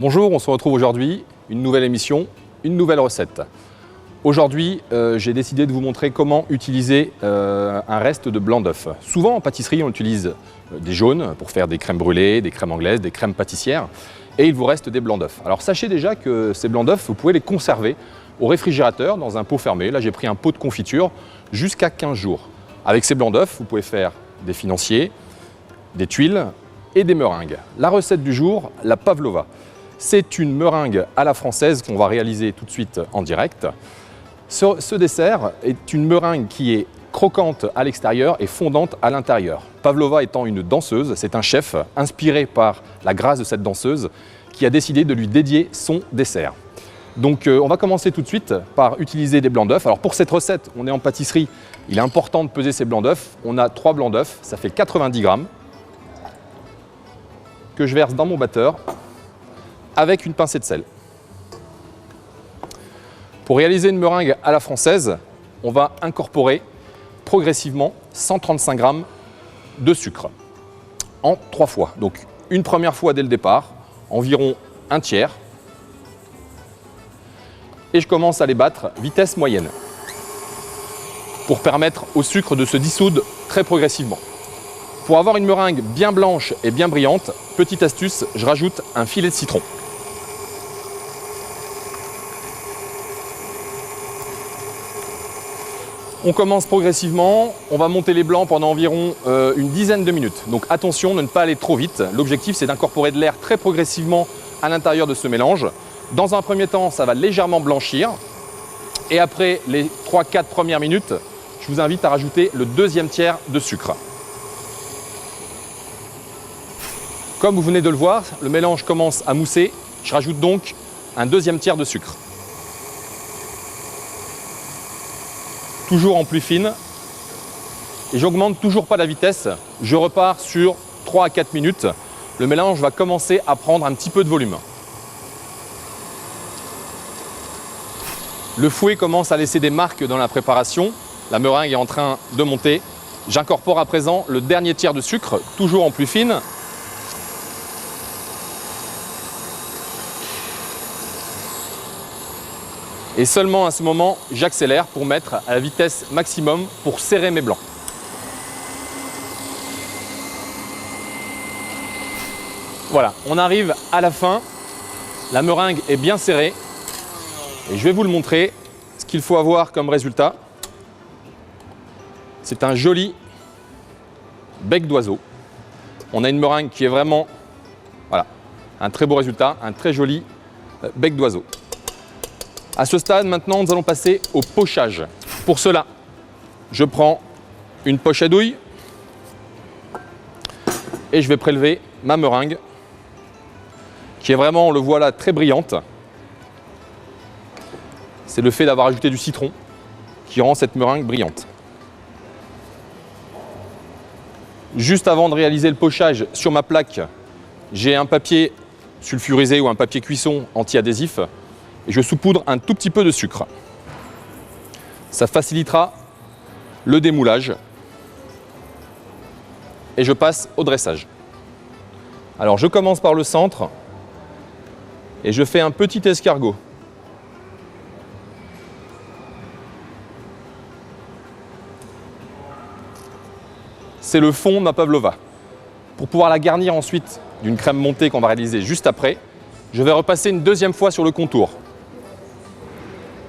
Bonjour, on se retrouve aujourd'hui, une nouvelle émission, une nouvelle recette. Aujourd'hui, j'ai décidé de vous montrer comment utiliser un reste de blanc d'œuf. Souvent en pâtisserie, on utilise des jaunes pour faire des crèmes brûlées, des crèmes anglaises, des crèmes pâtissières, et il vous reste des blancs d'œuf. Alors sachez déjà que ces blancs d'œuf, vous pouvez les conserver au réfrigérateur dans un pot fermé. Là, j'ai pris un pot de confiture jusqu'à 15 jours. Avec ces blancs d'œuf, vous pouvez faire des financiers, des tuiles et des meringues. La recette du jour, la pavlova. C'est une meringue à la française qu'on va réaliser tout de suite en direct. Ce dessert est une meringue qui est croquante à l'extérieur et fondante à l'intérieur. Pavlova étant une danseuse, c'est un chef inspiré par la grâce de cette danseuse qui a décidé de lui dédier son dessert. Donc on va commencer tout de suite par utiliser des blancs d'œufs. Alors pour cette recette, on est en pâtisserie, il est important de peser ces blancs d'œufs. On a 3 blancs d'œufs, ça fait 90 grammes que je verse dans mon batteur avec une pincée de sel. Pour réaliser une meringue à la française, on va incorporer progressivement 135 grammes de sucre en 3 fois. Donc une première fois dès le départ, environ un tiers. Et je commence à les battre vitesse moyenne pour permettre au sucre de se dissoudre très progressivement. Pour avoir une meringue bien blanche et bien brillante, petite astuce, je rajoute un filet de citron. On commence progressivement, on va monter les blancs pendant environ une dizaine de minutes. Donc attention de ne pas aller trop vite. L'objectif, c'est d'incorporer de l'air très progressivement à l'intérieur de ce mélange. Dans un premier temps, ça va légèrement blanchir. Et après les 3-4 premières minutes, je vous invite à rajouter le deuxième tiers de sucre. Comme vous venez de le voir, le mélange commence à mousser. Je rajoute donc un deuxième tiers de sucre. Toujours en plus fine. Et j'augmente toujours pas la vitesse. Je repars sur 3 à 4 minutes. Le mélange va commencer à prendre un petit peu de volume. Le fouet commence à laisser des marques dans la préparation. La meringue est en train de monter. J'incorpore à présent le dernier tiers de sucre, toujours en plus fine. Et seulement à ce moment, j'accélère pour mettre à la vitesse maximum pour serrer mes blancs. Voilà, on arrive à la fin. La meringue est bien serrée. Et je vais vous le montrer. Ce qu'il faut avoir comme résultat, c'est un joli bec d'oiseau. On a une meringue qui est vraiment, voilà, un très beau résultat, un très joli bec d'oiseau. À ce stade, maintenant, nous allons passer au pochage. Pour cela, je prends une poche à douille et je vais prélever ma meringue qui est vraiment, on le voit là, très brillante. C'est le fait d'avoir ajouté du citron qui rend cette meringue brillante. Juste avant de réaliser le pochage, sur ma plaque, j'ai un papier sulfurisé ou un papier cuisson anti-adhésif. Et je saupoudre un tout petit peu de sucre. Ça facilitera le démoulage. Et je passe au dressage. Alors je commence par le centre et je fais un petit escargot. C'est le fond de ma pavlova. Pour pouvoir la garnir ensuite d'une crème montée qu'on va réaliser juste après, je vais repasser une deuxième fois sur le contour.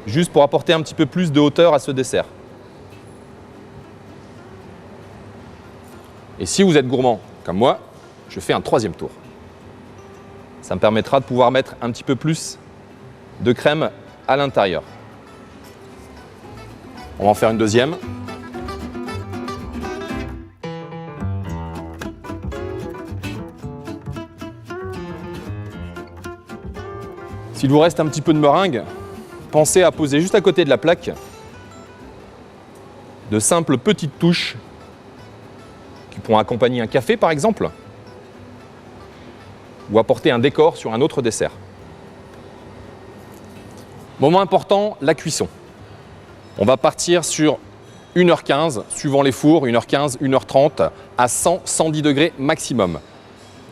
Juste pour apporter un petit peu plus de hauteur à ce dessert. Et si vous êtes gourmand comme moi, je fais un troisième tour. Ça me permettra de pouvoir mettre un petit peu plus de crème à l'intérieur. On va en faire une deuxième. S'il vous reste un petit peu de meringue, pensez à poser juste à côté de la plaque de simples petites touches qui pourront accompagner un café par exemple ou apporter un décor sur un autre dessert. Moment important, la cuisson. On va partir sur 1h15, suivant les fours, 1h15, 1h30 à 100-110 degrés maximum.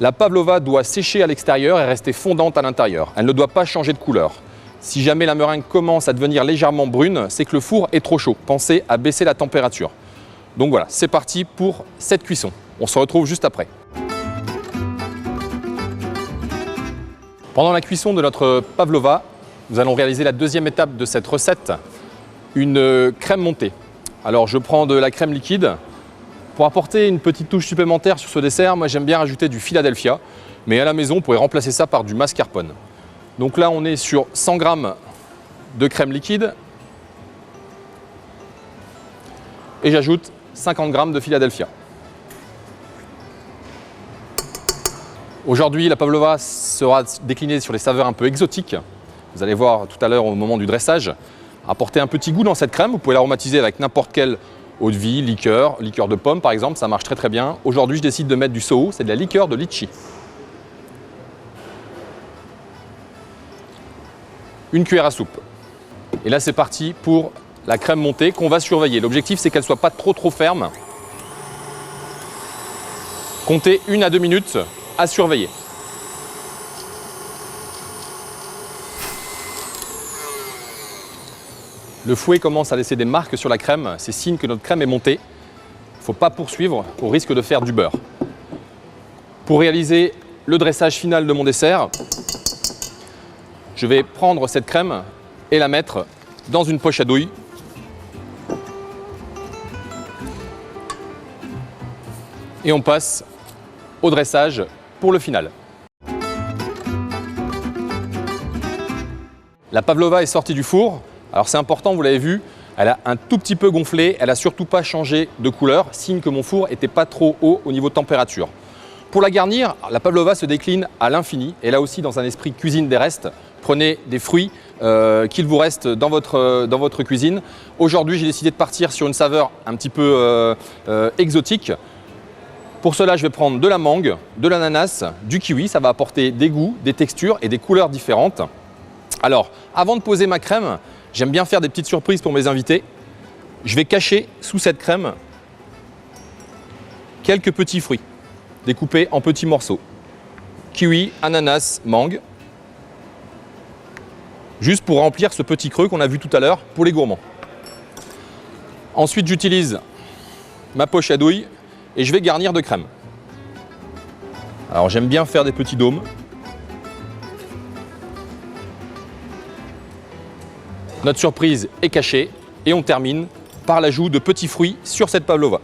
La pavlova doit sécher à l'extérieur et rester fondante à l'intérieur. Elle ne doit pas changer de couleur. Si jamais la meringue commence à devenir légèrement brune, c'est que le four est trop chaud. Pensez à baisser la température. Donc voilà, c'est parti pour cette cuisson. On se retrouve juste après. Pendant la cuisson de notre pavlova, nous allons réaliser la deuxième étape de cette recette, une crème montée. Alors je prends de la crème liquide. Pour apporter une petite touche supplémentaire sur ce dessert, moi j'aime bien rajouter du Philadelphia, mais à la maison, on pourrait remplacer ça par du mascarpone. Donc là, on est sur 100 g de crème liquide et j'ajoute 50 g de Philadelphia. Aujourd'hui, la pavlova sera déclinée sur des saveurs un peu exotiques. Vous allez voir tout à l'heure au moment du dressage. Apporter un petit goût dans cette crème, vous pouvez l'aromatiser avec n'importe quelle eau-de-vie, liqueur de pomme par exemple, ça marche très très bien. Aujourd'hui, je décide de mettre du soho, c'est de la liqueur de litchi. Une cuillère à soupe. Et là, c'est parti pour la crème montée qu'on va surveiller. L'objectif, c'est qu'elle ne soit pas trop ferme. Comptez 1 à 2 minutes à surveiller. Le fouet commence à laisser des marques sur la crème, c'est signe que notre crème est montée. Il ne faut pas poursuivre au risque de faire du beurre. Pour réaliser le dressage final de mon dessert, je vais prendre cette crème et la mettre dans une poche à douille. Et on passe au dressage pour le final. La pavlova est sortie du four. Alors c'est important, vous l'avez vu, elle a un tout petit peu gonflé, elle n'a surtout pas changé de couleur, signe que mon four n'était pas trop haut au niveau de température. Pour la garnir, la pavlova se décline à l'infini, et là aussi dans un esprit cuisine des restes. Prenez des fruits qu'il vous reste dans votre cuisine. Aujourd'hui, j'ai décidé de partir sur une saveur un petit peu exotique. Pour cela, je vais prendre de la mangue, de l'ananas, du kiwi, ça va apporter des goûts, des textures et des couleurs différentes. Alors, avant de poser ma crème, j'aime bien faire des petites surprises pour mes invités. Je vais cacher sous cette crème quelques petits fruits découpés en petits morceaux. Kiwi, ananas, mangue. Juste pour remplir ce petit creux qu'on a vu tout à l'heure pour les gourmands. Ensuite, j'utilise ma poche à douille et je vais garnir de crème. Alors j'aime bien faire des petits dômes. Notre surprise est cachée et on termine par l'ajout de petits fruits sur cette pavlova.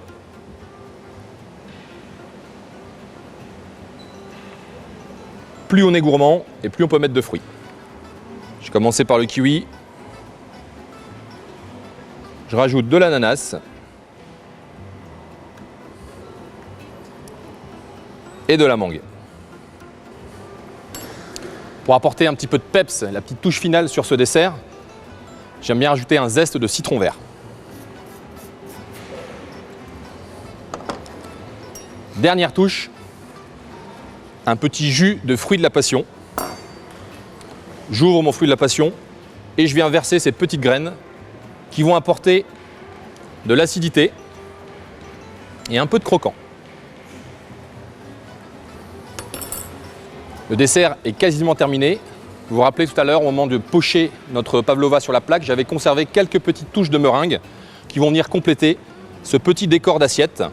Plus on est gourmand et plus on peut mettre de fruits. Je vais commencer par le kiwi. Je rajoute de l'ananas. Et de la mangue. Pour apporter un petit peu de peps, la petite touche finale sur ce dessert, j'aime bien rajouter un zeste de citron vert. Dernière touche, un petit jus de fruit de la passion. J'ouvre mon fruit de la passion et je viens verser ces petites graines qui vont apporter de l'acidité et un peu de croquant. Le dessert est quasiment terminé. Vous vous rappelez tout à l'heure, au moment de pocher notre pavlova sur la plaque, j'avais conservé quelques petites touches de meringue qui vont venir compléter ce petit décor d'assiette.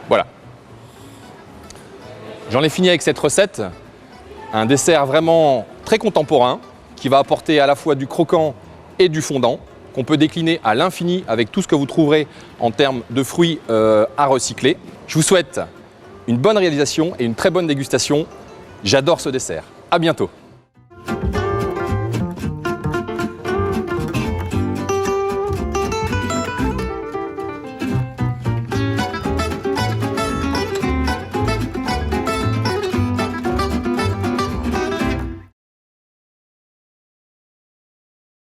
Voilà. J'en ai fini avec cette recette. Un dessert vraiment très contemporain qui va apporter à la fois du croquant et du fondant, qu'on peut décliner à l'infini avec tout ce que vous trouverez en termes de fruits à recycler. Je vous souhaite une bonne réalisation et une très bonne dégustation. J'adore ce dessert. À bientôt.